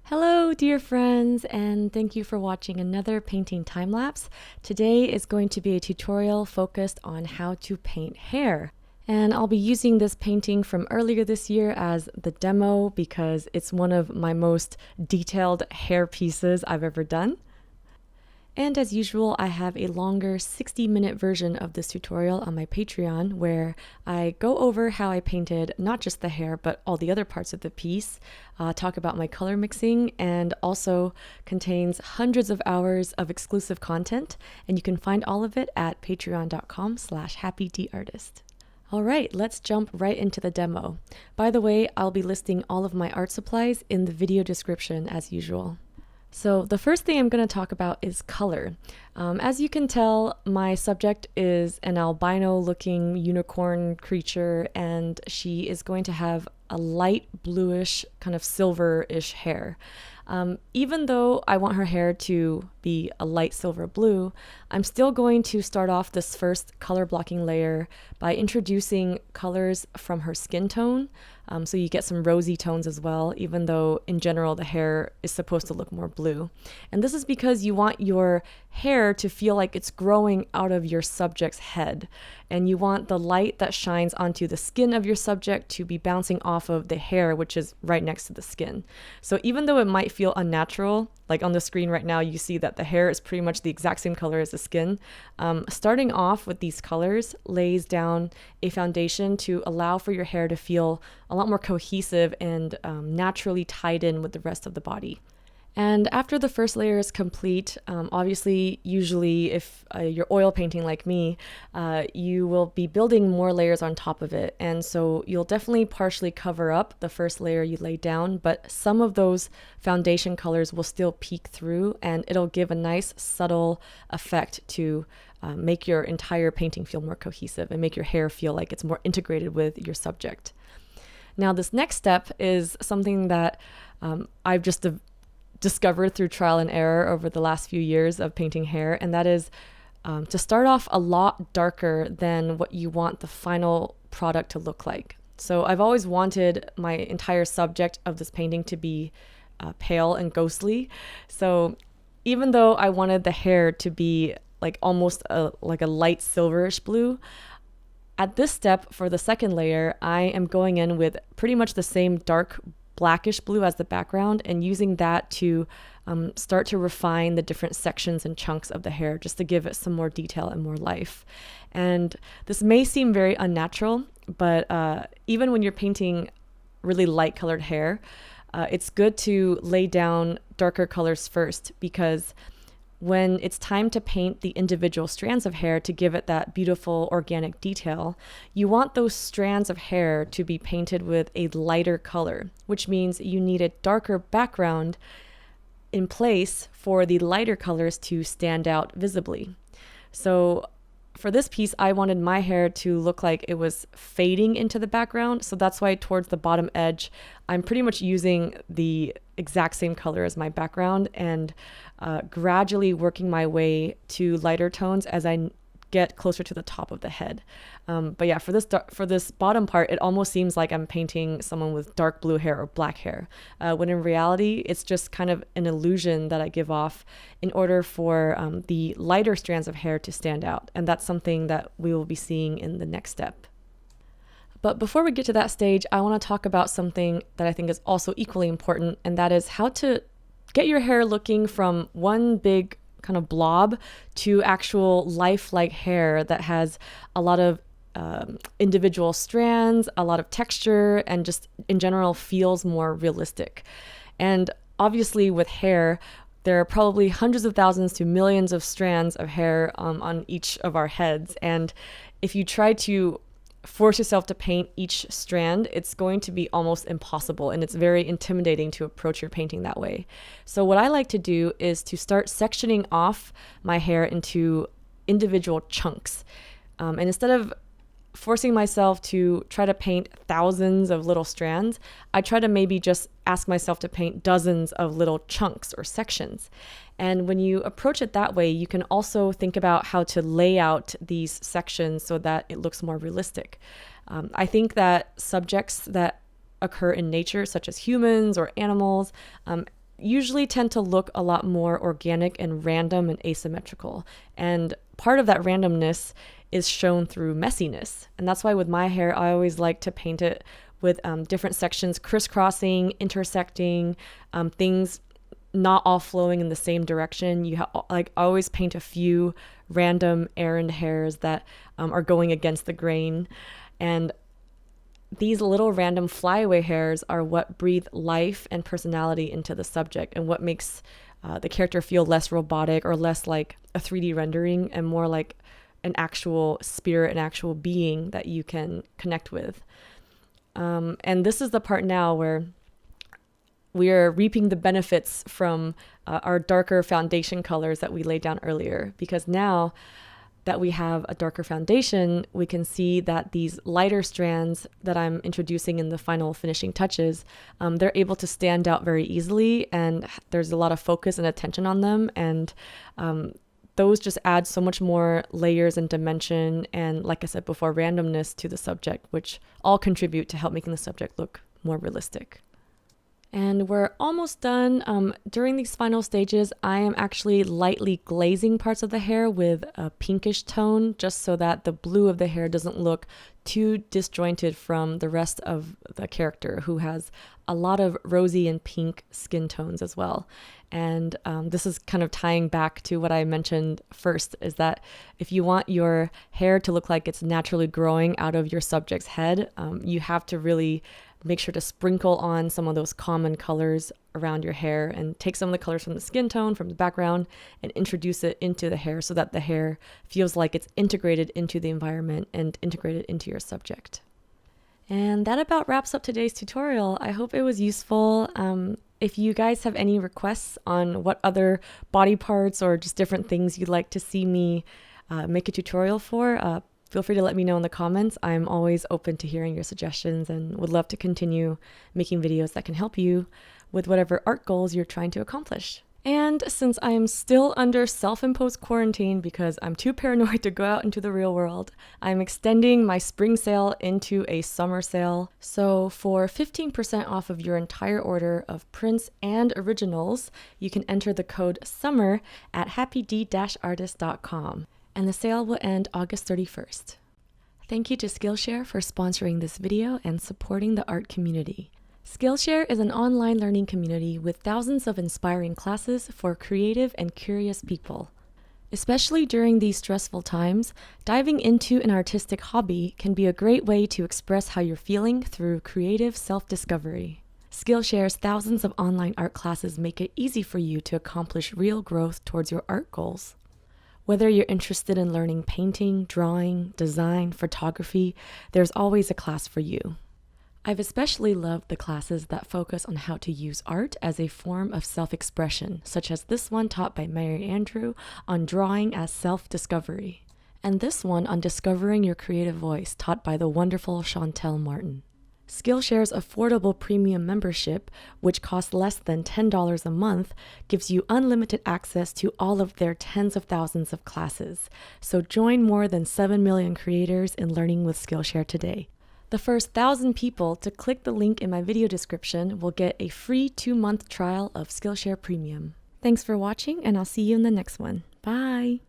Hello, dear friends, and thank you for watching another painting time-lapse. Today is going to be a tutorial focused on how to paint hair. And I'll be using this painting from earlier this year as the demo because it's one of my most detailed hair pieces I've ever done. And as usual, I have a longer 60-minute version of this tutorial on my Patreon where I go over how I painted not just the hair but all the other parts of the piece, talk about my color mixing, and also contains hundreds of hours of exclusive content, and you can find all of it at patreon.com/happydartist. All right, let's jump right into the demo. By the way, I'll be listing all of my art supplies in the video description as usual. So the first thing I'm going to talk about is color. As you can tell, my subject is an albino looking unicorn creature, and she is going to have a light bluish, kind of silverish hair. Even though I want her hair to be a light silver blue, I'm still going to start off this first color blocking layer by introducing colors from her skin tone. So you get some rosy tones as well, even though in general the hair is supposed to look more blue. And this is because you want your hair to feel like it's growing out of your subject's head. And you want the light that shines onto the skin of your subject to be bouncing off of the hair, which is right next to the skin. So even though it might feel unnatural, like on the screen right now, you see that the hair is pretty much the exact same color as the skin. Starting off with these colors lays down a foundation to allow for your hair to feel a lot more cohesive and naturally tied in with the rest of the body. And after the first layer is complete, obviously, usually if you're oil painting like me, you will be building more layers on top of it. And so you'll definitely partially cover up the first layer you laid down, but some of those foundation colors will still peek through, and it'll give a nice subtle effect to make your entire painting feel more cohesive and make your hair feel like it's more integrated with your subject. Now, this next step is something that I've just discovered through trial and error over the last few years of painting hair, and that is to start off a lot darker than what you want the final product to look like. So I've always wanted my entire subject of this painting to be pale and ghostly. So even though I wanted the hair to be like almost like a light silverish blue, at this step for the second layer, I am going in with pretty much the same dark blackish blue as the background and using that to start to refine the different sections and chunks of the hair just to give it some more detail and more life. And this may seem very unnatural, but even when you're painting really light colored hair, it's good to lay down darker colors first, because when it's time to paint the individual strands of hair to give it that beautiful organic detail, you want those strands of hair to be painted with a lighter color, which means you need a darker background in place for the lighter colors to stand out visibly. So for this piece, I wanted my hair to look like it was fading into the background. So that's why towards the bottom edge, I'm pretty much using the exact same color as my background and gradually working my way to lighter tones as I get closer to the top of the head. But yeah, for this bottom part, it almost seems like I'm painting someone with dark blue hair or black hair, when in reality, it's just kind of an illusion that I give off in order for the lighter strands of hair to stand out. And that's something that we will be seeing in the next step. But before we get to that stage, I want to talk about something that I think is also equally important, and that is how to get your hair looking from one big kind of blob to actual lifelike hair that has a lot of individual strands, a lot of texture, and just in general feels more realistic. And obviously with hair, there are probably hundreds of thousands to millions of strands of hair on each of our heads. And if you try to force yourself to paint each strand, it's going to be almost impossible, and it's very intimidating to approach your painting that way. So what I like to do is to start sectioning off my hair into individual chunks. And instead of forcing myself to try to paint thousands of little strands, I try to maybe just ask myself to paint dozens of little chunks or sections. And when you approach it that way, you can also think about how to lay out these sections so that it looks more realistic. I think that subjects that occur in nature, such as humans or animals, usually tend to look a lot more organic and random and asymmetrical. And part of that randomness is shown through messiness. And that's why with my hair, I always like to paint it with different sections crisscrossing, intersecting, things not all flowing in the same direction. I always paint a few random errand hairs that are going against the grain. And these little random flyaway hairs are what breathe life and personality into the subject, and what makes the character feel less robotic or less like a 3D rendering and more like an actual spirit, an actual being that you can connect with. And this is the part now where we are reaping the benefits from our darker foundation colors that we laid down earlier, because now that we have a darker foundation, we can see that these lighter strands that I'm introducing in the final finishing touches, they're able to stand out very easily, and there's a lot of focus and attention on them. And those just add so much more layers and dimension, and like I said before, randomness to the subject, which all contribute to help making the subject look more realistic. And we're almost done. During these final stages, I am actually lightly glazing parts of the hair with a pinkish tone, just so that the blue of the hair doesn't look too disjointed from the rest of the character, who has a lot of rosy and pink skin tones as well. And this is kind of tying back to what I mentioned first, is that if you want your hair to look like it's naturally growing out of your subject's head, you have to really make sure to sprinkle on some of those common colors around your hair, and take some of the colors from the skin tone, from the background, and introduce it into the hair so that the hair feels like it's integrated into the environment and integrated into your subject. And that about wraps up today's tutorial. I hope it was useful. If you guys have any requests on what other body parts or just different things you'd like to see me make a tutorial for, feel free to let me know in the comments. I'm always open to hearing your suggestions and would love to continue making videos that can help you with whatever art goals you're trying to accomplish. And since I am still under self-imposed quarantine because I'm too paranoid to go out into the real world, I'm extending my spring sale into a summer sale. So for 15% off of your entire order of prints and originals, you can enter the code SUMMER at happyd-artist.com. And the sale will end August 31st. Thank you to Skillshare for sponsoring this video and supporting the art community. Skillshare is an online learning community with thousands of inspiring classes for creative and curious people. Especially during these stressful times, diving into an artistic hobby can be a great way to express how you're feeling through creative self-discovery. Skillshare's thousands of online art classes make it easy for you to accomplish real growth towards your art goals. Whether you're interested in learning painting, drawing, design, photography, there's always a class for you. I've especially loved the classes that focus on how to use art as a form of self-expression, such as this one taught by Mary Andrew on drawing as self-discovery, and this one on discovering your creative voice taught by the wonderful Chantel Martin. Skillshare's affordable premium membership, which costs less than $10 a month, gives you unlimited access to all of their tens of thousands of classes. So join more than 7 million creators in learning with Skillshare today. The first 1,000 people to click the link in my video description will get a free 2-month trial of Skillshare Premium. Thanks for watching, and I'll see you in the next one. Bye!